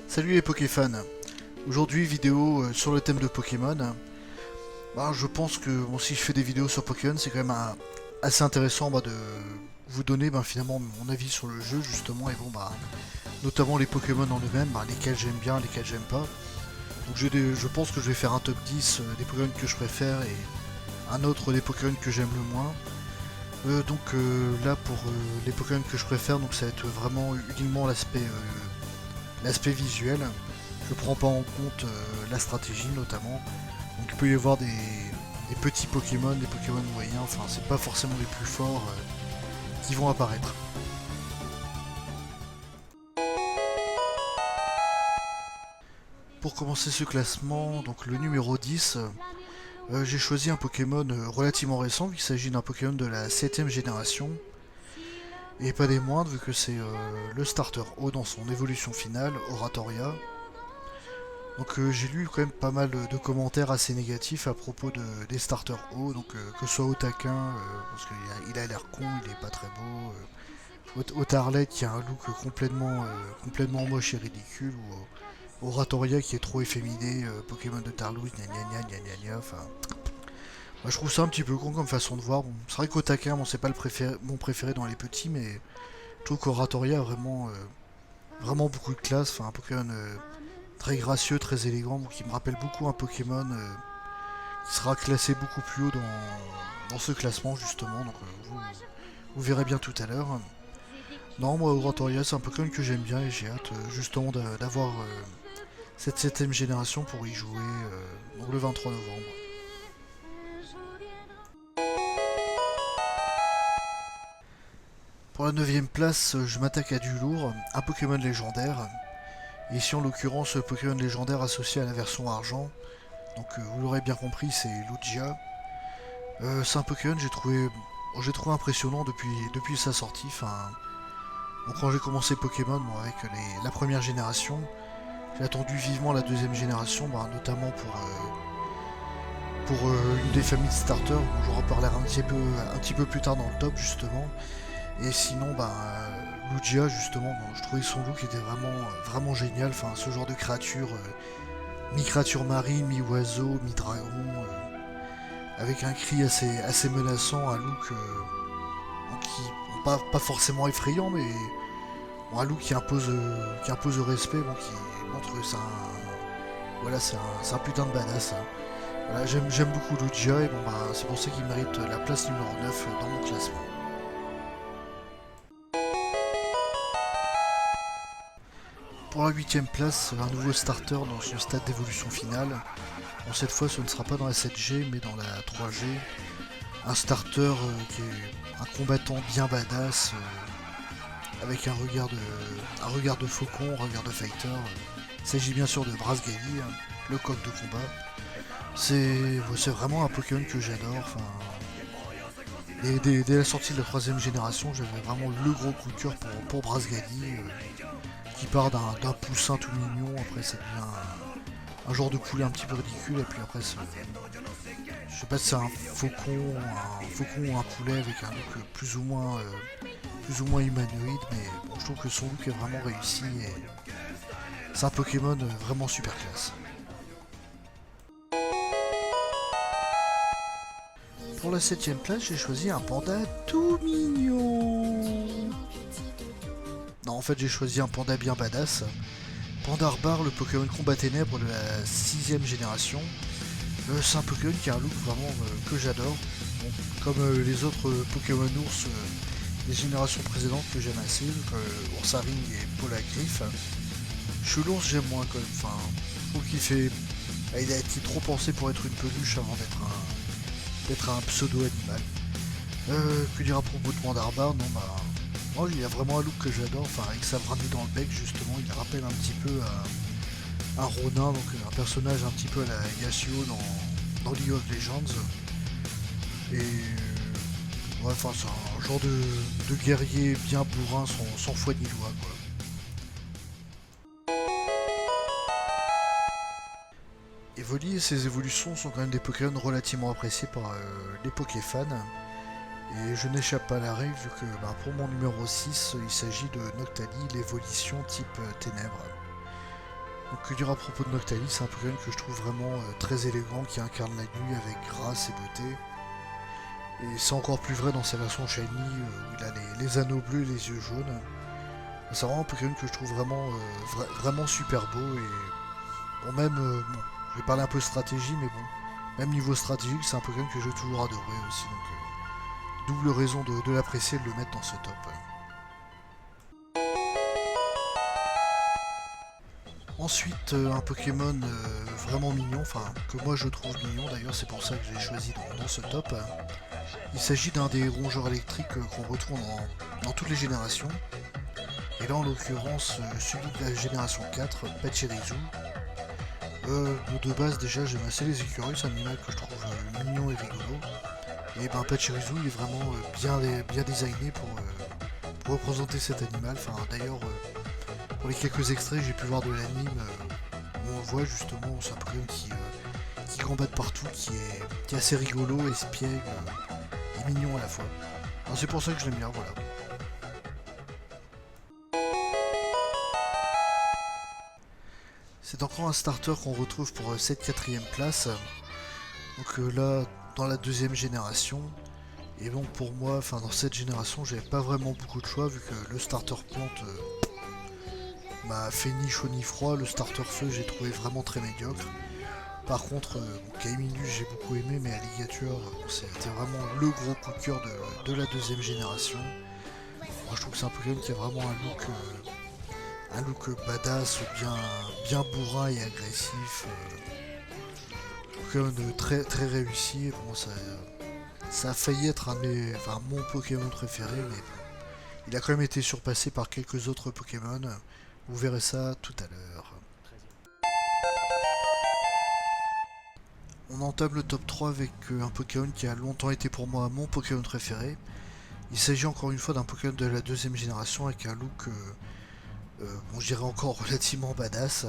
Salut les Pokéfans. Aujourd'hui vidéo sur le thème de Pokémon. Je pense que si je fais des vidéos sur Pokémon, c'est quand même assez intéressant de vous donner finalement mon avis sur le jeu justement, et notamment les Pokémon en eux-mêmes, lesquels j'aime bien, lesquels j'aime pas. Donc je pense que je vais faire un top 10 des Pokémon que je préfère et un autre des Pokémon que j'aime le moins. Là pour les Pokémon que je préfère, donc ça va être vraiment uniquement l'aspect visuel. Je prends pas en compte la stratégie notamment. Donc il peut y avoir des petits Pokémon, des Pokémon moyens, enfin c'est pas forcément les plus forts qui vont apparaître. Pour commencer ce classement, donc le numéro 10, j'ai choisi un Pokémon relativement récent, il s'agit d'un Pokémon de la 7ème génération, et pas des moindres vu que c'est le starter O dans son évolution finale, Oratoria. Donc j'ai lu quand même pas mal de commentaires assez négatifs à propos des starters hauts, donc que ce soit Otaquin, parce qu'il a l'air con, il est pas très beau, Otarlet qui a un look complètement moche et ridicule, ou Oratoria qui est trop efféminé, Pokémon de Tarlouse, gna gna gna gna gna gna, enfin... Moi, je trouve ça un petit peu con comme façon de voir. Bon, c'est vrai qu'Otaquin, c'est pas mon préféré dans les petits, mais je trouve qu'Oratoria a vraiment beaucoup de classe, enfin un Pokémon très gracieux, très élégant, qui me rappelle beaucoup un Pokémon qui sera classé beaucoup plus haut dans ce classement justement, donc vous verrez bien tout à l'heure. Non, moi Oratoria c'est un Pokémon que j'aime bien et j'ai hâte justement d'avoir cette 7ème génération pour y jouer donc le 23 novembre. Pour la 9ème place, je m'attaque à du lourd, un Pokémon légendaire. Et ici en l'occurrence Pokémon légendaire associé à la version argent. Donc vous l'aurez bien compris, c'est Lugia. C'est un Pokémon que j'ai trouvé impressionnant depuis sa sortie. Quand j'ai commencé Pokémon avec la première génération, j'ai attendu vivement la deuxième génération, notamment pour une des familles de starters. Bon, j'en reparlerai un petit peu plus tard dans le top justement. Et sinon, Lugia justement, je trouvais que son look était vraiment génial. Enfin, ce genre de créature, mi-créature marine, mi-oiseau, mi-dragon. Avec un cri assez menaçant, un look pas forcément effrayant, mais un look qui impose le respect, qui montre que c'est un putain de badass. Hein. Voilà, j'aime beaucoup Lugia et c'est pour ça qu'il mérite la place numéro 9 dans mon classement. Pour la 8ème place, un nouveau starter dans son stade d'évolution finale. Bon, cette fois ce ne sera pas dans la 7G mais dans la 3G. Un starter qui est un combattant bien badass, avec un regard de faucon, un regard de fighter. Il s'agit bien sûr de Brasgali, hein, le coq de combat. C'est vraiment un Pokémon que j'adore. Dès la sortie de la 3ème génération, j'avais vraiment le gros coup de cœur pour Brasgali, qui part d'un poussin tout mignon, après ça devient un genre de poulet un petit peu ridicule, et puis après je sais pas si c'est un faucon ou un poulet avec un look plus ou moins humanoïde, mais bon, je trouve que son look est vraiment réussi et c'est un Pokémon vraiment super classe. Pour la 7ème place, j'ai choisi un panda tout mignon. Non, en fait, j'ai choisi un panda bien badass. Pandarbar, le Pokémon combat ténèbres de la 6ème génération. C'est un Pokémon qui a un look vraiment que j'adore. Bon, comme les autres Pokémon ours des générations précédentes que j'aime assez, Ursaring et Polagriff. L'ours j'aime moins quand même. Je trouve il a été trop pensé pour être une peluche avant d'être un pseudo animal. Que dire à propos de Pandarbar? Non, moi, il a vraiment un look que j'adore. Avec sa brindille dans le bec justement, il rappelle un petit peu un Ronin, donc un personnage un petit peu à la Yasuo dans League of Legends. Et c'est un genre de guerrier bien bourrin, sans foi ni loi, quoi. Evoli et ses évolutions sont quand même des Pokémon relativement appréciés par les Pokéfans. Et je n'échappe pas à la règle vu que pour mon numéro 6, il s'agit de Noctali, l'évolution type ténèbres. Donc que dire à propos de Noctali, c'est un Pokémon que je trouve vraiment très élégant, qui incarne la nuit avec grâce et beauté. Et c'est encore plus vrai dans sa version Shiny, où il a les anneaux bleus et les yeux jaunes. C'est vraiment un Pokémon que je trouve vraiment, vraiment super beau. Et bon, même, bon, je vais parler un peu stratégie, mais bon, même niveau stratégique, c'est un Pokémon que j'ai toujours adoré aussi. Donc, double raison de l'apprécier et de le mettre dans ce top. Ensuite, un Pokémon vraiment mignon, enfin que moi je trouve mignon d'ailleurs, c'est pour ça que j'ai choisi dans ce top. Il s'agit d'un des rongeurs électriques qu'on retrouve dans toutes les générations. Et là en l'occurrence, celui de la génération 4, Pachirisu. De base déjà j'aime assez les écureuils, c'est un animal que je trouve mignon et rigolo. Et ben Pachirisu il est vraiment bien designé pour représenter cet animal. Enfin d'ailleurs pour les quelques extraits que j'ai pu voir de l'anime, où on le voit justement, c'est un Pokémon qui combat de partout, qui est assez rigolo, espiègle et mignon à la fois. C'est pour ça que je l'aime bien, voilà. C'est encore un starter qu'on retrouve pour cette quatrième place. Donc là, dans la deuxième génération. Et donc pour moi, enfin dans cette génération, j'avais pas vraiment beaucoup de choix vu que le starter plante m'a fait ni chaud ni froid. Le starter feu, j'ai trouvé vraiment très médiocre. Par contre, Kaiminus j'ai beaucoup aimé, mais Alligator, c'était vraiment le gros coup de cœur de la deuxième génération. Moi je trouve que c'est un Pokémon qui a vraiment un look badass, bien bourrin et agressif. Pokémon très, très réussi. Bon, ça a failli être mon Pokémon préféré, mais bon, il a quand même été surpassé par quelques autres Pokémon. Vous verrez ça tout à l'heure. On entame le top 3 avec un Pokémon qui a longtemps été pour moi mon Pokémon préféré. Il s'agit encore une fois d'un Pokémon de la deuxième génération avec un look, bon, je dirais encore relativement badass.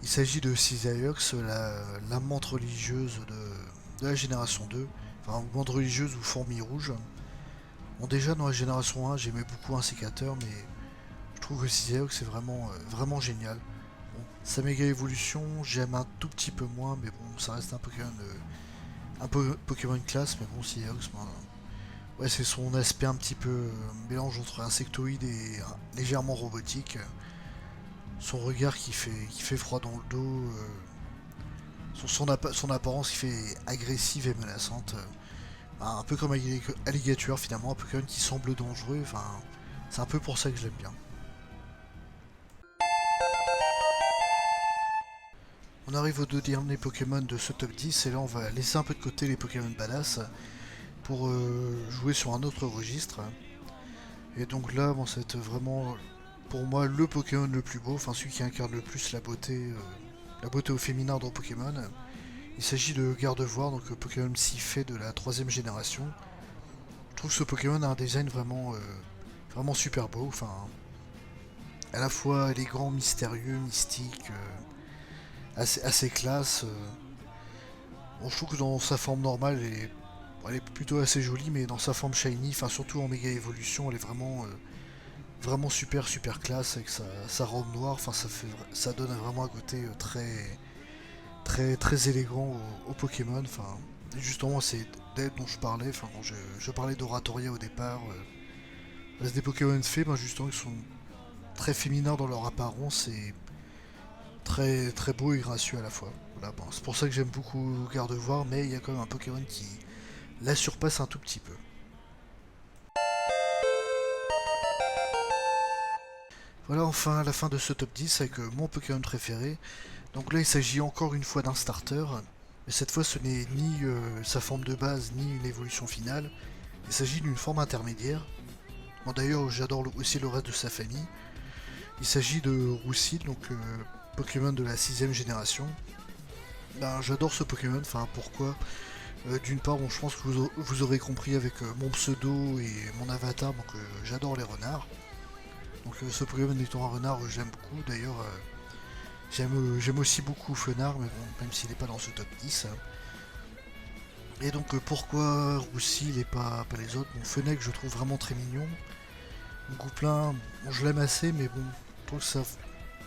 Il s'agit de Cisaiox, la menthe religieuse de la génération 2. Enfin, menthe religieuse ou fourmi rouge. Bon, déjà dans la génération 1, j'aimais beaucoup un sécateur, mais je trouve que Cisaiox est vraiment génial. Bon, sa méga évolution, j'aime un tout petit peu moins, mais bon, ça reste un Pokémon, Pokémon classe, mais bon, Cisaiox, ben, ouais, c'est son aspect un petit peu mélange entre insectoïde et légèrement robotique. Son regard qui fait froid dans le dos, son apparence qui fait agressive et menaçante. Un peu comme Alligator finalement, un Pokémon qui semble dangereux, enfin, c'est un peu pour ça que je l'aime bien. On arrive aux deux derniers Pokémon de ce top 10 et là on va laisser un peu de côté les Pokémon badass pour jouer sur un autre registre. Et donc là, bon, c'est vraiment pour moi le Pokémon le plus beau, enfin celui qui incarne le plus la beauté au féminin dans Pokémon. Il s'agit de Gardevoir, donc le Pokémon Psyphé de la troisième génération. Je trouve que ce Pokémon a un design vraiment super beau, enfin à la fois élégant, mystérieux, mystique, assez classe. Bon, je trouve que dans sa forme normale, elle est plutôt assez jolie, mais dans sa forme shiny, enfin surtout en méga évolution, elle est vraiment super classe avec sa robe noire. Enfin, ça donne vraiment un côté très élégant au Pokémon. Enfin, justement, c'est d'elle dont je parlais. Enfin, quand je parlais d'Oratoria au départ. C'est des Pokémon faits, ben, justement, qui sont très féminins dans leur apparence et très beaux et gracieux à la fois. Voilà, bon, c'est pour ça que j'aime beaucoup Gardevoir, mais il y a quand même un Pokémon qui la surpasse un tout petit peu. Voilà enfin la fin de ce top 10 avec mon Pokémon préféré. Donc là il s'agit encore une fois d'un starter, mais cette fois ce n'est ni sa forme de base ni une évolution finale, il s'agit d'une forme intermédiaire. Bon, d'ailleurs j'adore aussi le reste de sa famille. Il s'agit de Roussil, donc Pokémon de la 6ème génération. Ben, j'adore ce Pokémon, enfin pourquoi d'une part, bon, je pense que vous aurez compris avec mon pseudo et mon avatar, donc j'adore les renards. Donc ce Pokémon étant un renard, j'aime beaucoup. D'ailleurs, j'aime aussi beaucoup Fenard, mais bon, même s'il n'est pas dans ce top 10. Et donc pourquoi Roussil et pas les autres? Bon, Fennec, je trouve vraiment très mignon. Mon Gouplin, bon, je l'aime assez, mais bon, je trouve que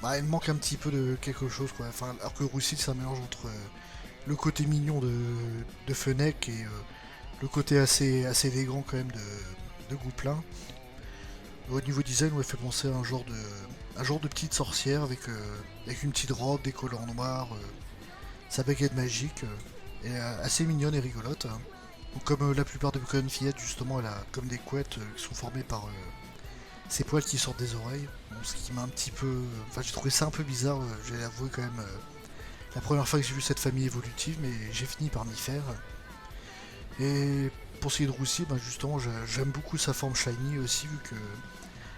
bah, il me manque un petit peu de quelque chose quoi. Enfin, alors que Roussil c'est un mélange entre le côté mignon de Fennec et le côté assez élégant quand même de Gouplin. Au niveau design, ouais, fait penser à un genre de petite sorcière avec une petite robe, des collants noirs, sa baguette magique, et assez mignonne et rigolote, hein. Donc, comme la plupart des Pokémon fillettes, justement, elle a comme des couettes qui sont formées par ses poils qui sortent des oreilles. Bon, ce qui m'a un petit peu. Enfin, j'ai trouvé ça un peu bizarre, je vais l'avouer quand même. La première fois que j'ai vu cette famille évolutive, mais j'ai fini par m'y faire. Et pour ce qui est de Roussi, ben justement, j'aime beaucoup sa forme shiny aussi, vu que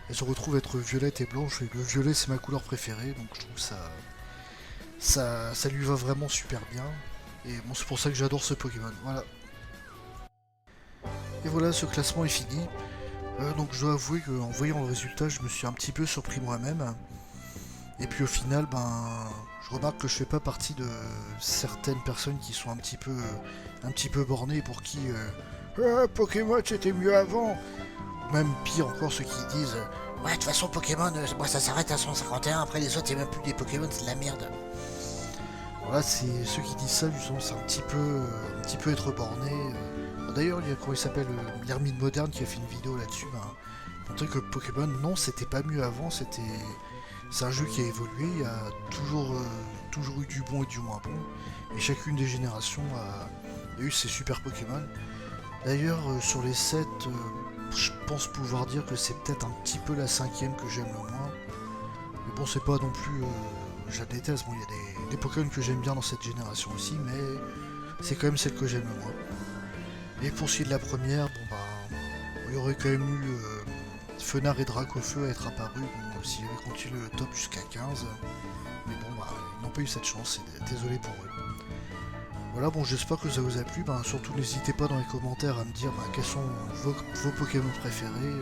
elle se retrouve être violette et blanche, et le violet c'est ma couleur préférée, donc je trouve que ça lui va vraiment super bien. Et bon, c'est pour ça que j'adore ce Pokémon. Voilà. Et voilà, ce classement est fini. Donc je dois avouer qu'en voyant le résultat, je me suis un petit peu surpris moi-même. Et puis au final, ben, je remarque que je fais pas partie de certaines personnes qui sont un petit peu bornées pour qui Pokémon c'était mieux avant. Même pire encore, ceux qui disent ouais, de toute façon, Pokémon, moi ça s'arrête à 151, après les autres, c'est même plus des Pokémon, c'est de la merde. Voilà, c'est ceux qui disent ça, justement, c'est un petit peu être borné. D'ailleurs, il y a comment il s'appelle, l'Hermine Moderne qui a fait une vidéo là-dessus, ben, montrer que Pokémon, non, c'était pas mieux avant, c'est un jeu qui a évolué, il y a toujours eu du bon et du moins bon, et chacune des générations a eu ses super Pokémon. D'ailleurs, sur les 7, je pense pouvoir dire que c'est peut-être un petit peu la cinquième que j'aime le moins. Mais bon, c'est pas non plus. Je la déteste. Bon, il y a des Pokémon que j'aime bien dans cette génération aussi, mais c'est quand même celle que j'aime le moins. Et pour ce qui est de la première, bon bah. Il y aurait quand même eu Fenard et Dracofeu à être apparus bon, s'il avait continué le top jusqu'à 15. Mais bon, bah, ils n'ont pas eu cette chance, et désolé pour eux. Voilà, bon, j'espère que ça vous a plu. Ben, surtout, n'hésitez pas dans les commentaires à me dire quels sont vos Pokémon préférés.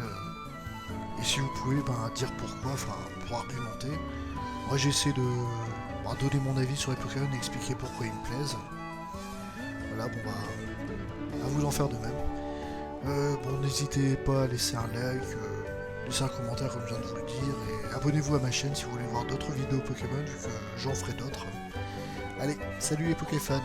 Et si vous pouvez, dire pourquoi, enfin, pour argumenter. Moi, j'essaie de donner mon avis sur les Pokémon et expliquer pourquoi ils me plaisent. Voilà, bon, à vous d'en faire de même. Bon, n'hésitez pas à laisser un like, laisser un commentaire comme je viens de vous le dire. Et abonnez-vous à ma chaîne si vous voulez voir d'autres vidéos Pokémon, vu que j'en ferai d'autres. Allez, salut les Pokéfans!